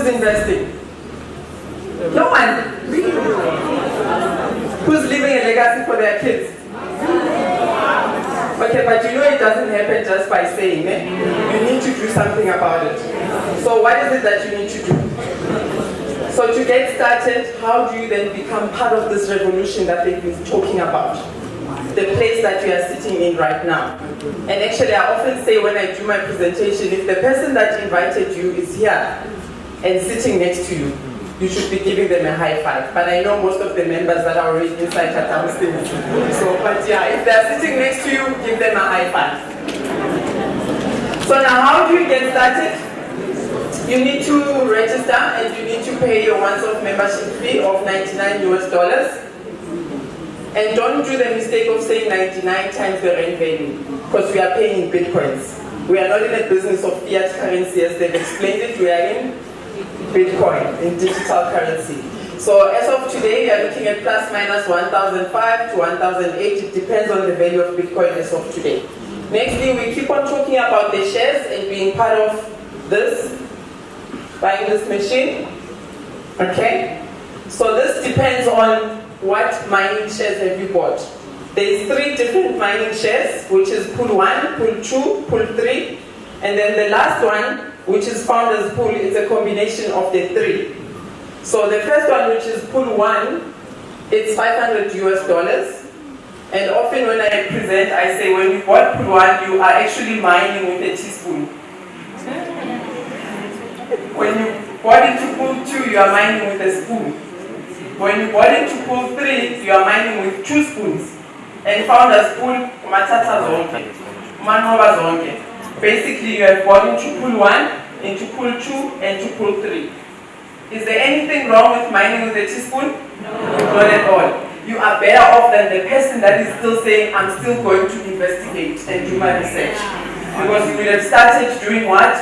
Who's investing? No one. Who's leaving a legacy for their kids? Okay, but you know it doesn't happen just by saying it. You need to do something about it. So what is it that you need to do? So to get started, how do you then become part of this revolution that they've been talking about? The place that you are sitting in right now. And actually I often say when I do my presentation, if the person that invited you is here and sitting next to you, you should be giving them a high five. But I know most of the members that are already inside are downstairs. So, but yeah, if they're sitting next to you, give them a high five. So now how do you get started? You need to register and you need to pay your once-off membership fee of $99 US. And don't do the mistake of saying 99 times the rent value, because we are paying in Bitcoins. We are not in a business of fiat currency as they've explained it, we are in Bitcoin, in digital currency. So as of today, we are looking at plus minus 1,005 to 1,008. It depends on the value of Bitcoin as of today. Nextly, we keep on talking about the shares and being part of this, buying this machine. Okay? So this depends on what mining shares have you bought. There's 3 different mining shares, which is pool 1, pool 2, pool 3, and then the last one, which is founders pool, is a combination of the 3. So the first one, which is pool 1, it's $500 US. And often when I present, I say when you bought pool 1, you are actually mining with a teaspoon. When you bought into pool 2, you are mining with a spoon. When you bought into pool 3, you are mining with 2 spoons. And founders pool, matata zonke, manova zonke. Basically, you have bought into pool 1, into pool 2, and to pool 3. Is there anything wrong with mining with a teaspoon? No. Not at all. You are better off than the person that is still saying, I'm still going to investigate and do my research. Because you will have started doing what?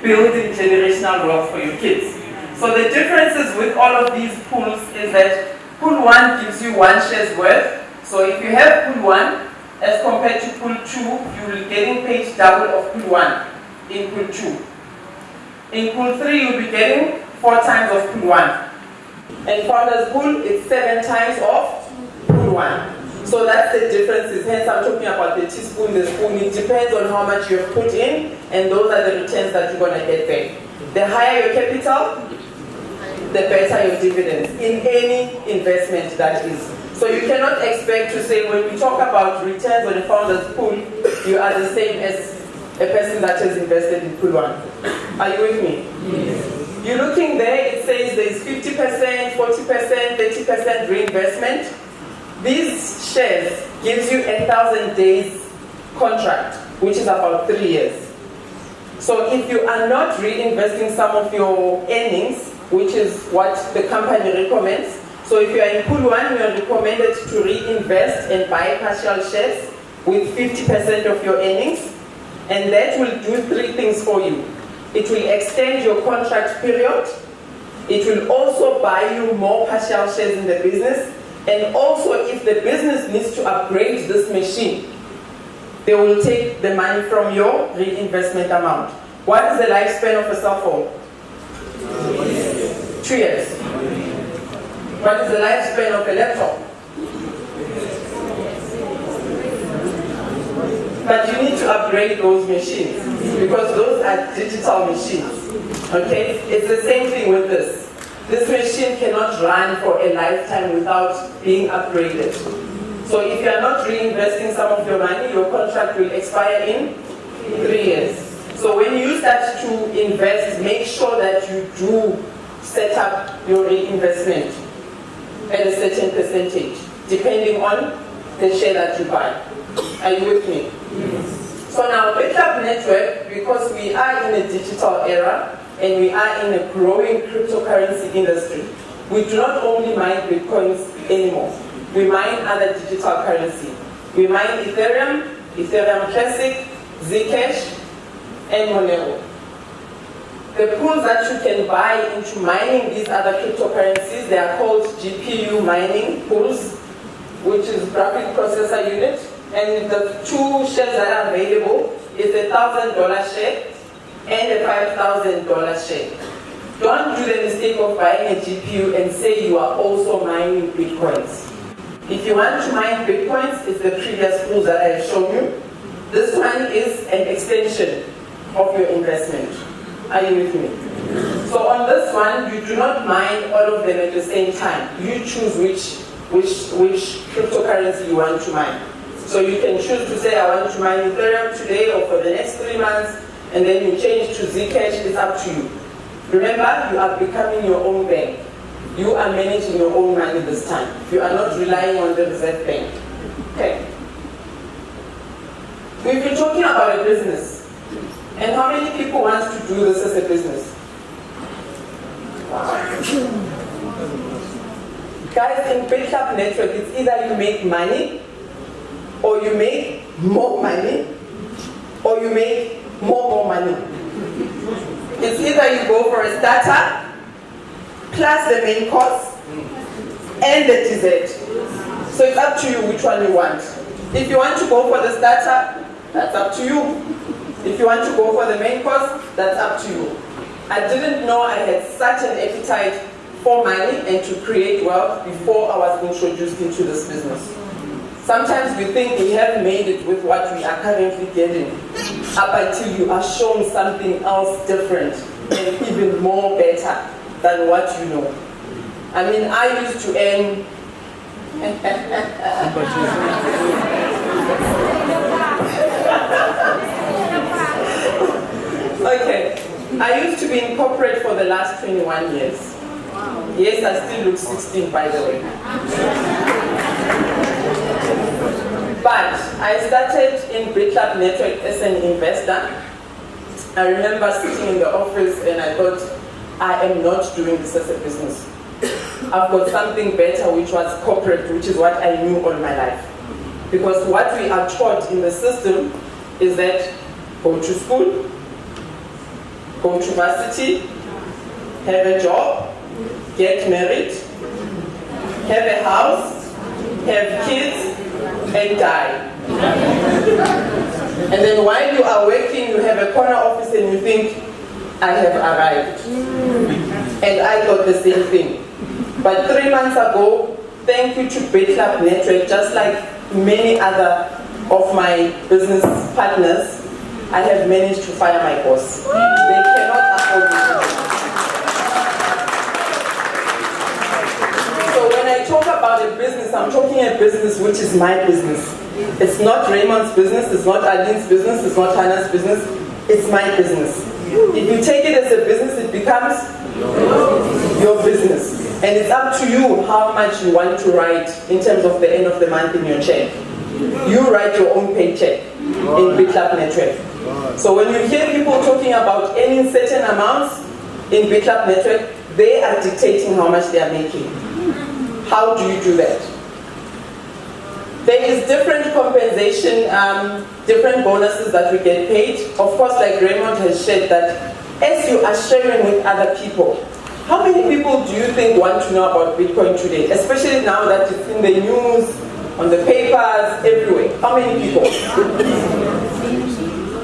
Building generational wealth for your kids. So the differences with all of these pools is that pool 1 gives you 1 share's worth. So if you have pool 1, as compared to pool 2, you will be getting paid double of pool 1 in pool 2. In pool 3, you'll be getting 4 times of pool 1. And founders pool, it's 7 times of pool 1. So that's the differences. Hence, I'm talking about the teaspoon, the spoon. It depends on how much you have put in, and those are the returns that you're going to get back. The higher your capital, the better your dividends in any investment that is. So you cannot expect to say when we talk about returns on a founder's pool, you are the same as a person that has invested in pool 1. Are you with me? Yes. You're looking there, it says there's 50%, 40%, 30% reinvestment. These shares gives you 1,000 days contract, which is about 3 years. So if you are not reinvesting some of your earnings, which is what the company recommends, so if you are in pool 1, you are recommended to reinvest and buy partial shares with 50% of your earnings, and that will do 3 things for you. It will extend your contract period, it will also buy you more partial shares in the business, and also if the business needs to upgrade this machine, they will take the money from your reinvestment amount. What is the lifespan of a cell phone? 2 years. What is the lifespan of a laptop? But you need to upgrade those machines because those are digital machines. Okay? It's the same thing with this. This machine cannot run for a lifetime without being upgraded. So if you are not reinvesting some of your money, your contract will expire in 3 years. So when you start to invest, make sure that you do set up your reinvestment at a certain percentage, depending on the share that you buy. Are you with me? Yes. So now, BITCLub Network, because we are in a digital era and we are in a growing cryptocurrency industry, we do not only mine Bitcoins anymore. We mine other digital currency. We mine Ethereum, Ethereum Classic, Zcash, and Monero. The pools that you can buy into mining these other cryptocurrencies, they are called GPU mining pools, which is graphic processor unit. And the 2 shares that are available is a $1,000 share and a $5,000 share. Don't do the mistake of buying a GPU and say you are also mining Bitcoins. If you want to mine Bitcoins, it's the previous tools that I have shown you. This one is an extension of your investment. Are you with me? So on this one, you do not mine all of them at the same time. You choose which cryptocurrency you want to mine. So you can choose to say, I want to mine Ethereum today or for the next 3 months, and then you change to Zcash. It's up to you. Remember, you are becoming your own bank. You are managing your own money this time. You are not relying on the Reserve Bank. Okay. We've been talking about a business. And how many people want to do this as a business? Guys, in BITCLUB Network, it's either you make money, or you make more money, or you make more money. It's either you go for a starter, plus the main course, and the dessert. So it's up to you which one you want. If you want to go for the starter, that's up to you. If you want to go for the main course, that's up to you. I didn't know I had such an appetite for money and to create wealth before I was introduced into this business. Sometimes we think we have made it with what we are currently getting, up until you are shown something else different and even more better than what you know. I mean, I used to earn okay, I used to be in corporate for the last 21 years. Yes, I still look 16, by the way. But I started in BITCLUB Network as an investor. I remember sitting in the office and I thought, I am not doing this as a business. I've got something better, which was corporate, which is what I knew all my life. Because what we are taught in the system is that go to school, go to varsity, have a job, get married, have a house, have kids, and die. And then while you are working, you have a corner office and you think, I have arrived. And I thought the same thing. But 3 months ago, thank you to BITCLUB Network, just like many other of my business partners, I have managed to fire my boss. They cannot afford it. So when I talk about a business, I'm talking a business which is my business. It's not Raymond's business, it's not Adin's business, it's not Hannah's business, it's my business. If you take it as a business, it becomes your business. And it's up to you how much you want to write in terms of the end of the month in your check. You write your own paycheck in BITCLUB Network. So when you hear people talking about earning certain amounts in BITCLUB Network, they are dictating how much they are making. How do you do that? There is different compensation, different bonuses that we get paid. Of course, like Raymond has shared, that as you are sharing with other people, how many people do you think want to know about Bitcoin today? Especially now that it's in the news, on the papers, everywhere. How many people?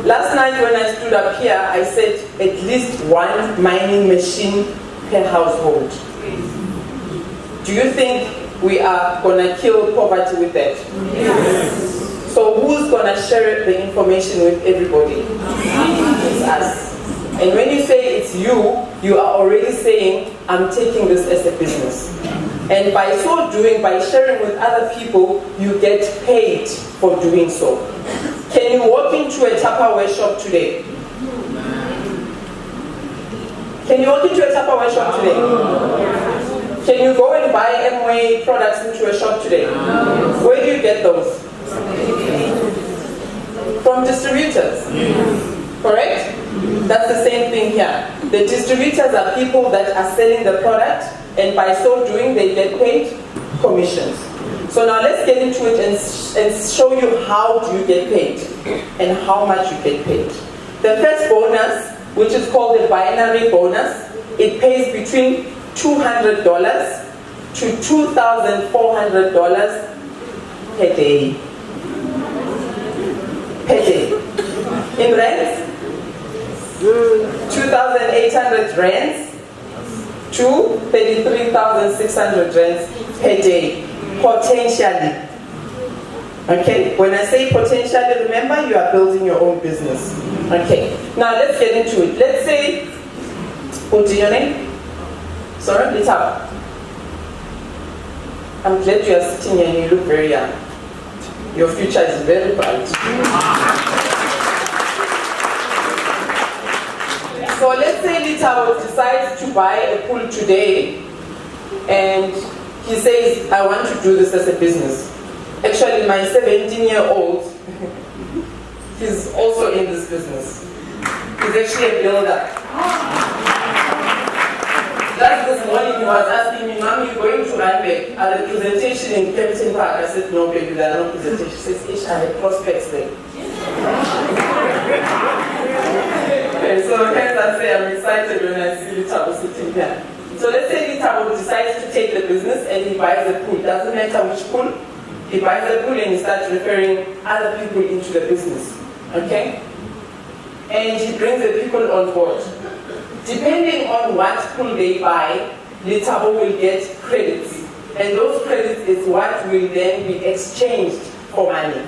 Last night when I stood up here, I said at least one mining machine per household. Do you think we are going to kill poverty with that? Yes. So who's going to share the information with everybody? It's us. And when you say it's you, you are already saying, I'm taking this as a business. And by so doing, by sharing with other people, you get paid for doing so. Can you walk into a Tupperware shop today? Can you walk into a Tupperware shop today? Can you go and buy Amway products into a shop today? Where do you get those? From distributors. Correct? That's the same thing here. The distributors are people that are selling the product, and by so doing, they get paid commissions. So now let's get into it and show you how do you get paid and how much you get paid. The first bonus, which is called the binary bonus, it pays between $200 to $2,400 per day. Per day. In rands, 2,800 rands to 33,600 rands per day, potentially. Okay, when I say potentially, remember you are building your own business. Okay, now let's get into it. Let's say, what's your name? Sorry, it's up. I'm glad you are sitting here and you look very young. Your future is very bright. So let's say Litao decides to buy a pool today and he says, I want to do this as a business. Actually, my 17-year-old, he's also in this business. He's actually a builder. Just this morning he was asking me, Mom, you're going to Randbeck at the presentation in Kempton Park. I said, no, baby, there are no presentations. She says, Ish, I have prospects there. And so hence I say I'm excited when I see Litabo sitting here. So let's say Litabo decides to take the business and he buys a pool. Doesn't matter which pool. He buys a pool and he starts referring other people into the business. Okay? And he brings the people on board. Depending on what pool they buy, Litabo will get credits. And those credits is what will then be exchanged for money.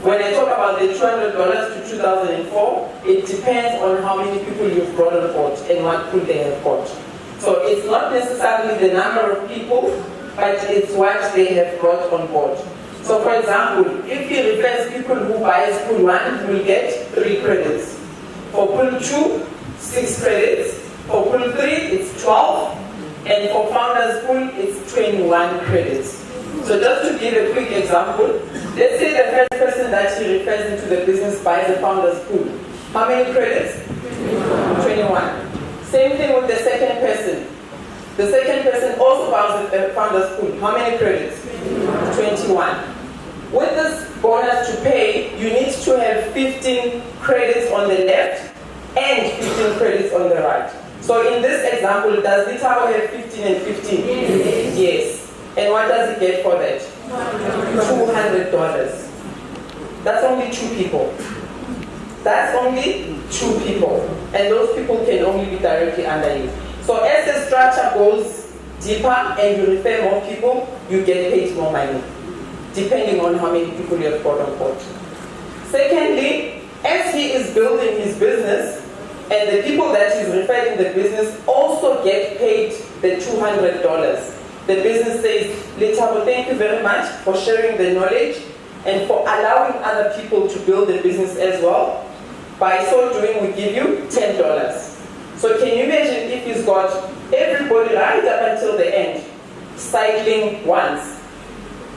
When I talk about the $200 to 2004, it depends on how many people you've brought on board and what pool they have bought. So it's not necessarily the number of people, but it's what they have brought on board. So for example, if he refers people who buys pool 1, he will get 3 credits. For pool 2, 6 credits. For pool 3, it's 12. And for founders pool, it's 21 credits. So just to give a quick example, let's say the first person that he refers into the business buys a founders pool. How many credits? 21. Same thing with the second person. The second person also buys a founders pool. How many credits? 21. With this bonus to pay, you need to have 15 credits on the left and 15 credits on the right. So in this example, does Litao have 15 and 15? Yes. And what does he get for that? $200. That's only 2 people. That's only 2 people. And those people can only be directly under you. So as the structure goes deeper and you refer more people, you get paid more money, depending on how many people you have brought on board. Secondly, as he is building his business, and the people that he's referred in the business also get paid the $200. The business says, Litabo, thank you very much for sharing the knowledge and for allowing other people to build the business as well. By so doing, we give you $10. So can you imagine if he's got everybody right up until the end, cycling once?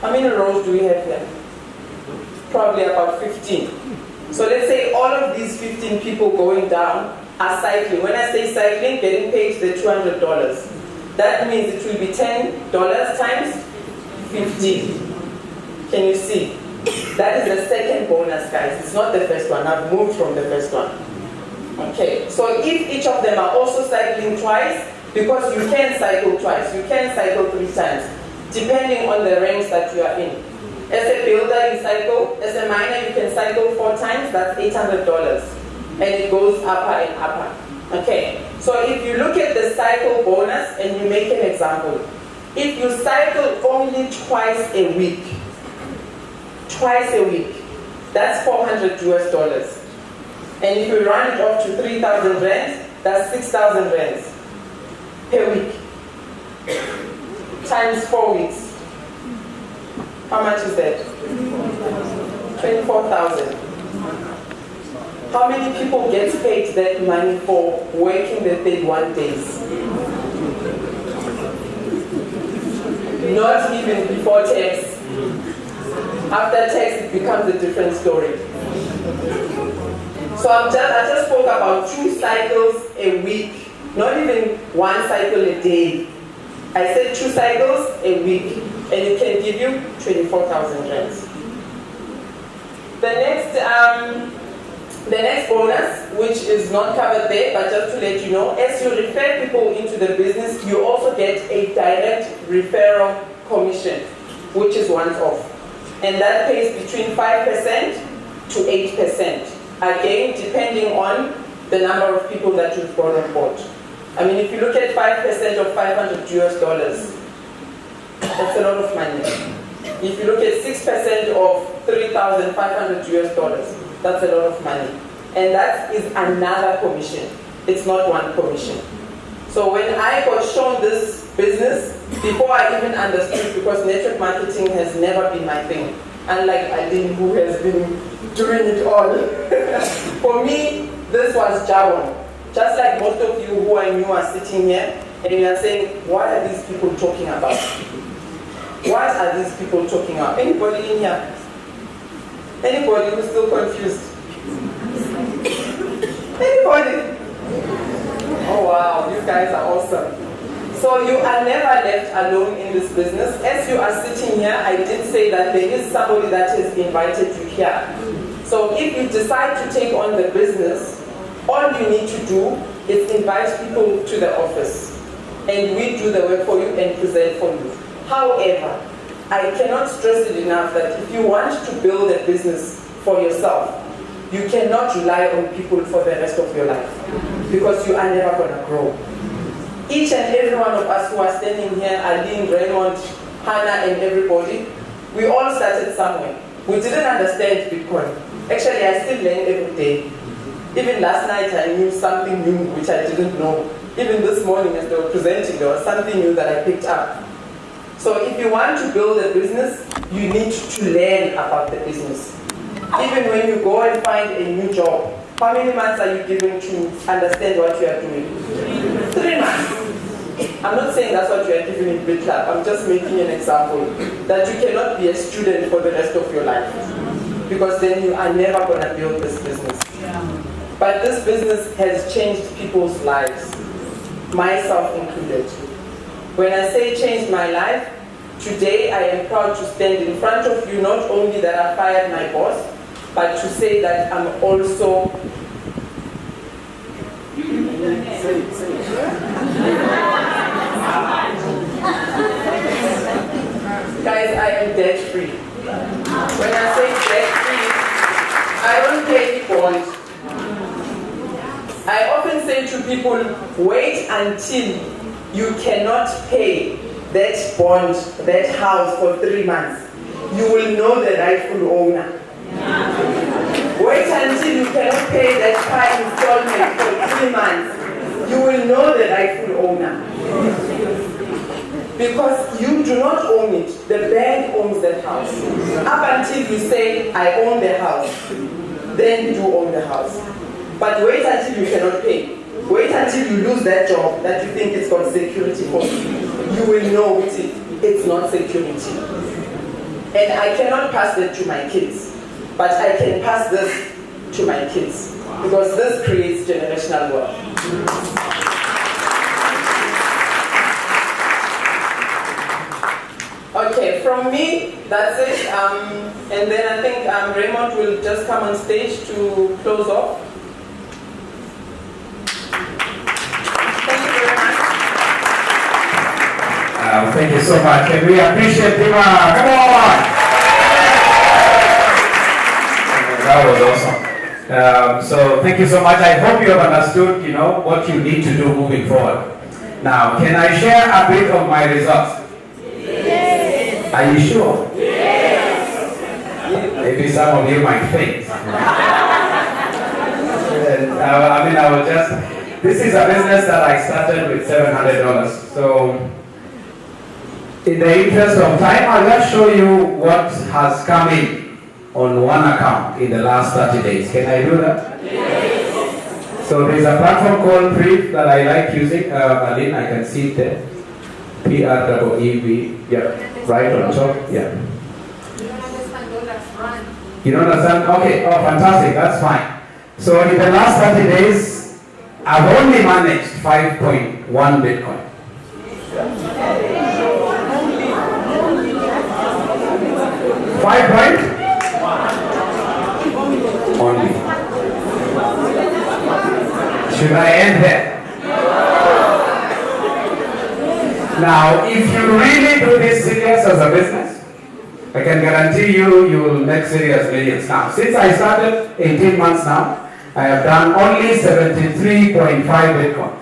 How many rows do we have here? Probably about 15. So let's say all of these 15 people going down are cycling. When I say cycling, getting paid the $200. That means it will be $10 times 15. Can you see? That is the second bonus, guys. It's not the first one. I've moved from the first one. Okay, so if each of them are also cycling twice, because you can cycle twice, you can cycle 3 times, depending on the ranks that you are in. As a builder, you cycle. As a miner, you can cycle 4 times. That's $800. And it goes upper and upper. Okay, so if you look at the cycle bonus and you make an example, if you cycle only twice a week, that's $400. And if you run it off to 3,000 rands, that's 6,000 rands per week. Times 4 weeks. How much is that? 24,000. How many people get paid that money for working the 31 days? Not even before tax. After tax, it becomes a different story. So I just spoke about 2 cycles a week, not even 1 cycle a day. I said 2 cycles a week, and it can give you 24,000 rands. The next bonus, which is not covered there, but just to let you know, as you refer people into the business, you also get a direct referral commission, which is once off. And that pays between 5% to 8%. Again, depending on the number of people that you've brought on board. I mean, if you look at 5% of $500, that's a lot of money. If you look at 6% of $3,500, that's a lot of money. And that is another commission. It's not one commission. So when I got shown this business, before I even understood, because network marketing has never been my thing, unlike Aline, who has been doing it all. For me, this was jargon. Just like most of you who I knew are sitting here, and you are saying, what are these people talking about? What are these people talking about? Anybody in here? Anybody who's still confused? Anybody? Oh wow, you guys are awesome. So you are never left alone in this business. As you are sitting here, I did say that there is somebody that has invited you here. So if you decide to take on the business, all you need to do is invite people to the office. And we do the work for you and present for you. However, I cannot stress it enough that if you want to build a business for yourself, you cannot rely on people for the rest of your life, because you are never going to grow. Each and every one of us who are standing here, Aline, Raymond, Hannah, and everybody, we all started somewhere. We didn't understand Bitcoin. Actually, I still learn every day. Even last night, I knew something new which I didn't know. Even this morning, as they were presenting, there was something new that I picked up. So if you want to build a business, you need to learn about the business. Even when you go and find a new job, how many months are you given to understand what you are doing? 3 months. I'm not saying that's what you are given in BitClub. I'm just making an example that you cannot be a student for the rest of your life, because then you are never going to build this business. But this business has changed people's lives, myself included. When I say changed my life, today I am proud to stand in front of you, not only that I fired my boss, but to say that I'm also guys, I am debt free. When I say debt free, I don't pay bond. I often say to people, wait until you cannot pay that bond, that house for 3 months. You will know the rightful owner. Wait until you cannot pay that car installment for 3 months. You will know the rightful owner. Because you do not own it. The bank owns that house. Up until you say, I own the house, then you own the house. But wait until you cannot pay. Wait until you lose that job that you think is got security for you. You will know it's not security. And I cannot pass that to my kids. But I can pass this to my kids, because this creates generational wealth. Okay, from me, that's it. And then I think Raymond will just come on stage to close off. Thank you very much. Thank you so much. And we appreciate Dima. Come on! That was awesome. So thank you so much. I hope you have understood, what you need to do moving forward. Now, can I share a bit of my results? Yes. Are you sure? Yes. Maybe some of you might think. I will just. This is a business that I started with $700. So, in the interest of time, I'll just show you what has come in on one account in the last 30 days. Can I do that? Yes. So there's a platform called Prev that I like using. Aline, I can see it there. PREEV. Yeah, right on top. Yeah. You don't understand? Okay. Oh, fantastic. That's fine. So in the last 30 days, I've only managed 5.1 Bitcoin. 5 point? Only. Should I end there? Now, if you really do this serious as a business, I can guarantee you, you will make serious millions. Now, since I started 18 months now, I have done only 73.5 Bitcoin.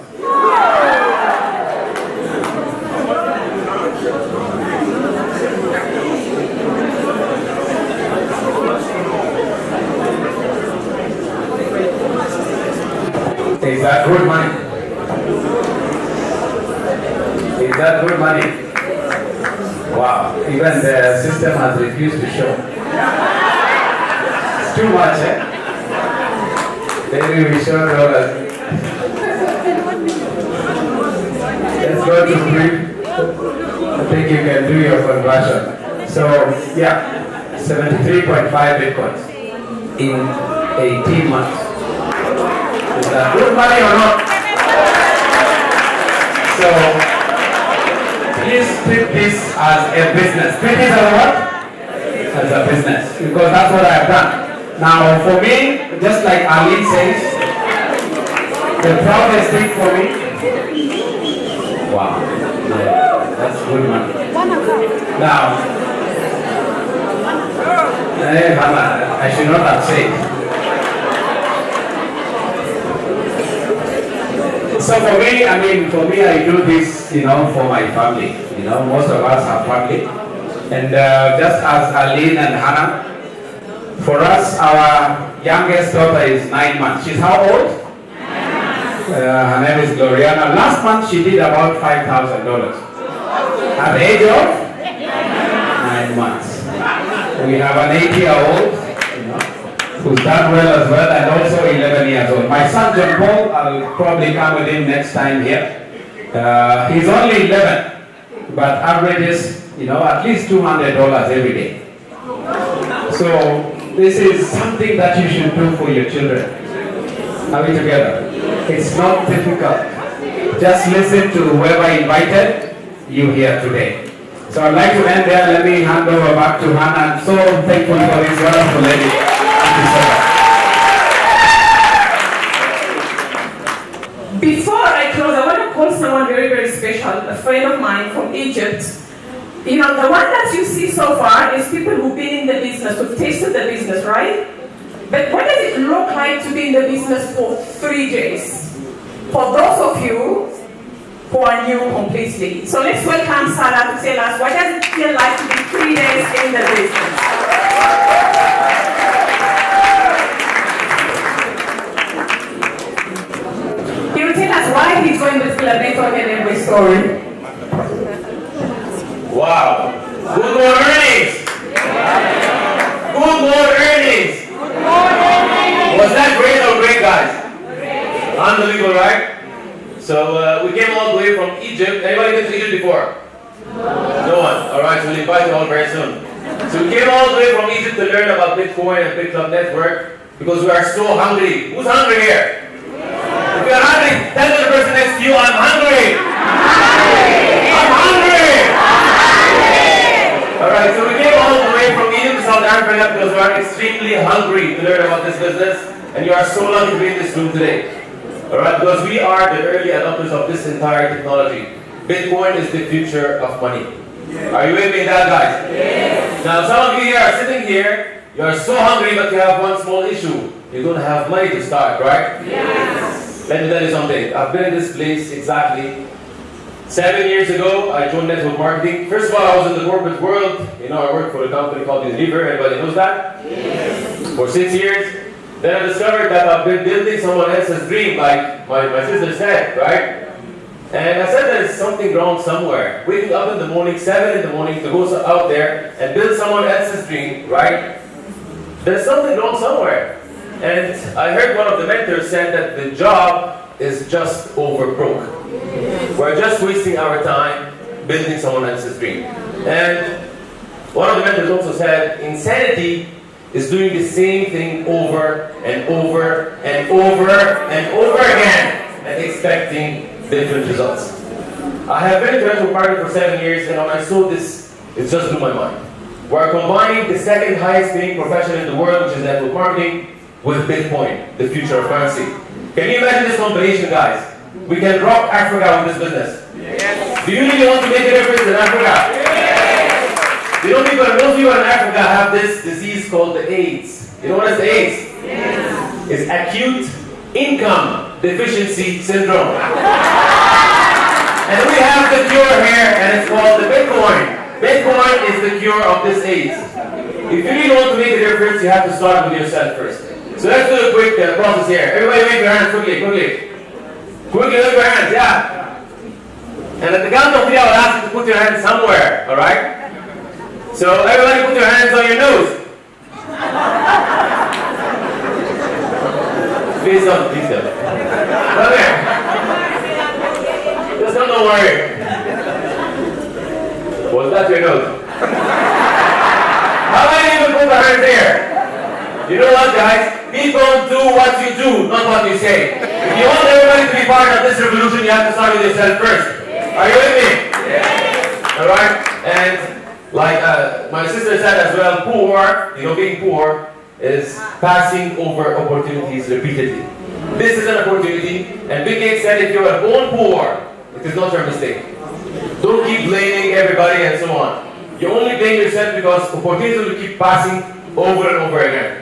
that good money? Is that good money? Wow, even the system has refused to show. It's too much, eh? Maybe we show dollars. Let's go to brief. I think you can do your conversion. So, yeah, 73.5 Bitcoins in 18 months. Is that good money or not? So, please treat this as a business. Treat this as a what? As a business. Because that's what I have done. Now, for me, just like Ali says, the proudest thing for me. Wow. Yeah, that's good money. Now, I should not have said. So for me, I do this, for my family. Most of us have family. And just as Aline and Hannah, for us, our youngest daughter is 9 months. She's how old? Her name is Gloriana. Last month, she did about $5,000. At the age of 9 months. We have an 8-year-old, who's done well as well, and also 11 years old. My son John Paul, I'll probably come with him next time here. He's only 11, but averages, at least $200 every day. So this is something that you should do for your children. Are we together? It's not difficult. Just listen to whoever invited you here today. So I'd like to end there. Let me hand over back to Hannah. I'm so thankful for this wonderful lady. Thank you so much. Before I close, I want to call someone very, very special, a friend of mine from Egypt. The one that you see so far is people who've been in the business, who've tasted the business, right? But what does it look like to be in the business for 3 days? For those of you who are new completely. So let's welcome Salah to tell us what does it feel like to be 3 days in the business. He will tell us why he's going to BITCLUB Network and every story. Wow. Good Lord earnings. Good Lord earnings. Was that great or great, guys? Unbelievable, right? So we came all the way from Egypt. Anybody been to Egypt before? No one. All right, so we'll invite you all very soon. So we came all the way from Egypt to learn about Bitcoin and BITCLUB Network because we are so hungry. Who's hungry here? If you're hungry, tell the person next to you, I'm hungry. I'm hungry. All right, so we came all the way from Egypt to South Africa because we are extremely hungry to learn about this business, and you are so lucky to be in this room today. Alright, because we are the early adopters of this entire technology. Bitcoin is the future of money. Yes. Are you with me in that, guys? Yes. Now, some of you here are sitting here, you are so hungry, but you have one small issue. You don't have money to start, right? Yes. Let me tell you something. I've been in this place exactly 7 years ago. I joined network marketing. First of all, I was in the corporate world. I worked for a company called Drapper. Everybody knows that? Yes. For 6 years. Then I discovered that I've been building someone else's dream, like my sister said, right? And I said there's something wrong somewhere. Waking up in the morning, 7 in the morning, to go out there and build someone else's dream, right? There's something wrong somewhere. And I heard one of the mentors said that the job is just over broke. We're just wasting our time building someone else's dream. And one of the mentors also said, insanity is doing the same thing over and over and over and over again and expecting different results. I have been in network marketing for 7 years, and when I saw this, it just blew my mind. We're combining the second highest paying profession in the world, which is network marketing, with Bitcoin, the future of currency. Can you imagine this combination, guys? We can rock Africa with this business. Yes. Do you really want to make a difference in Africa? Most people in Africa have this disease called the AIDS. You know what is the AIDS? Yes. It's acute income deficiency syndrome. And we have the cure here, and it's called the Bitcoin. Bitcoin is the cure of this AIDS. If you really want to make a difference, you have to start with yourself first. So let's do a quick process here. Everybody make your hands quickly. Quickly, lift your hands, yeah. And at the count of 3, I will ask you to put your hands somewhere, alright? So everybody put your hands on your nose. Please don't, please don't. Okay. Just don't worry. Was that your nose? How many people put their hands here? You know what, guys? People do what you do, not what you say. If you want everybody to be part of this revolution, you have to start with yourself first. Are you with me? Alright? And like my sister said as well, poor, being poor is passing over opportunities repeatedly. This is an opportunity, and Bill Gates said if you are born poor, it is not your mistake. Don't keep blaming everybody and so on. You only blame yourself because opportunities will keep passing over and over again.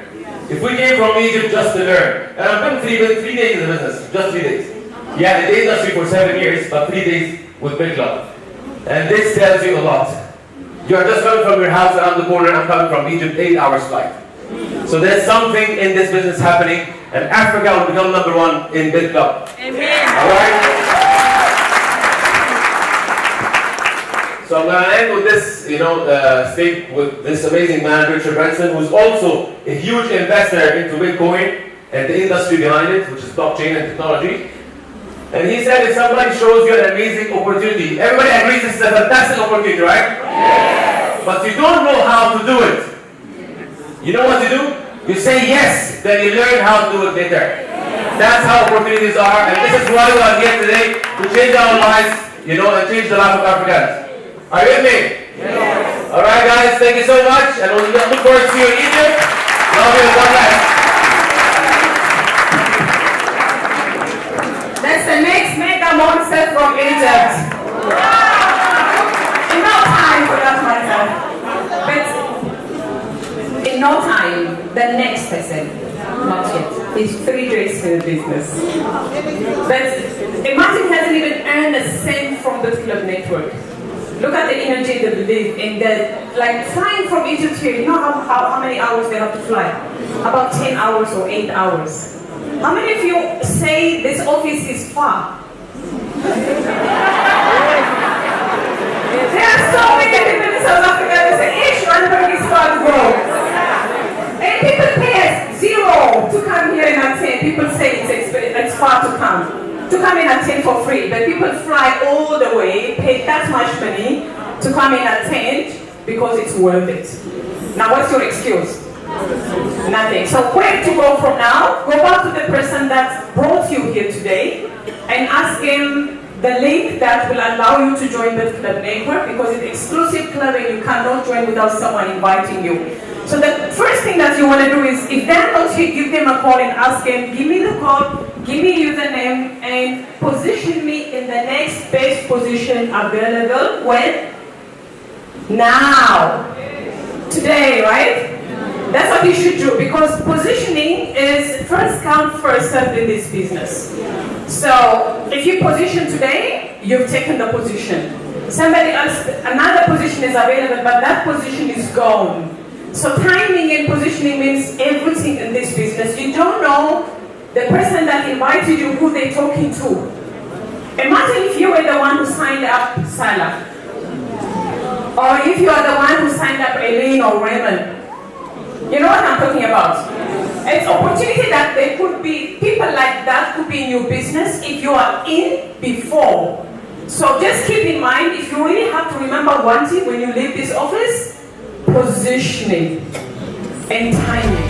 If we came from Egypt just to learn, and I've been 3 days in the business, just 3 days. Yeah, in the industry for 7 years, but 3 days with BITCLUB. And this tells you a lot. You are just coming from your house around the corner, I'm coming from Egypt, 8 hours flight. So there's something in this business happening, and Africa will become #1 in BITCLUB. Amen. Alright? So I'm going to end with this, state with this amazing man, Richard Branson, who's also a huge investor into Bitcoin and the industry behind it, which is blockchain and technology. And he said if somebody shows you an amazing opportunity, everybody agrees this is a fantastic opportunity, right? Yes. But you don't know how to do it. You know what to do? You say yes, then you learn how to do it later. That's how opportunities are, and this is why we are here today, to change our lives, and change the life of Africans. Are you with me? Yes. Alright guys, thank you so much, and we'll look forward to see you in Egypt. Love you, God bless. That's the next mega monster from Egypt. In no time for that matter. But in no time, the next person, not yet, is 3 days in the business. But imagine he hasn't even earned a cent from the BITCLUB network. Look at the energy they believe in, flying from Egypt here. You know how many hours they have to fly? About 10 hours or 8 hours. How many of you say this office is far? There are so many people in South Africa that say, "Ish, Johannesburg is far to go." And people pay us 0 to come here and attend. People say it's far to come in and attend for free, but people fly all the way, pay that much money to come and attend because it's worth it. Now, what's your excuse? Nothing. So where to go from now? Go back to the person that brought you here today and ask him the link that will allow you to join the BITCLUB network, because it's an exclusive club and you cannot join without someone inviting you. So the first thing that you want to do is, if they're not here, give them a call and ask them, give me the code, give me username, and position me in the next best position available. When? Now. Today, right? That's what you should do, because positioning is first come, first served in this business. So if you position today, you've taken the position. Somebody else, another position is available, but that position is gone. So timing and positioning means everything in this business. You don't know the person that invited you, who they're talking to. Imagine if you were the one who signed up Salah. Or if you are the one who signed up Elaine or Raymond. You know what I'm talking about? It's opportunity that there could be, people like that could be in your business if you are in before. So just keep in mind, if you really have to remember one thing when you leave this office, positioning and timing.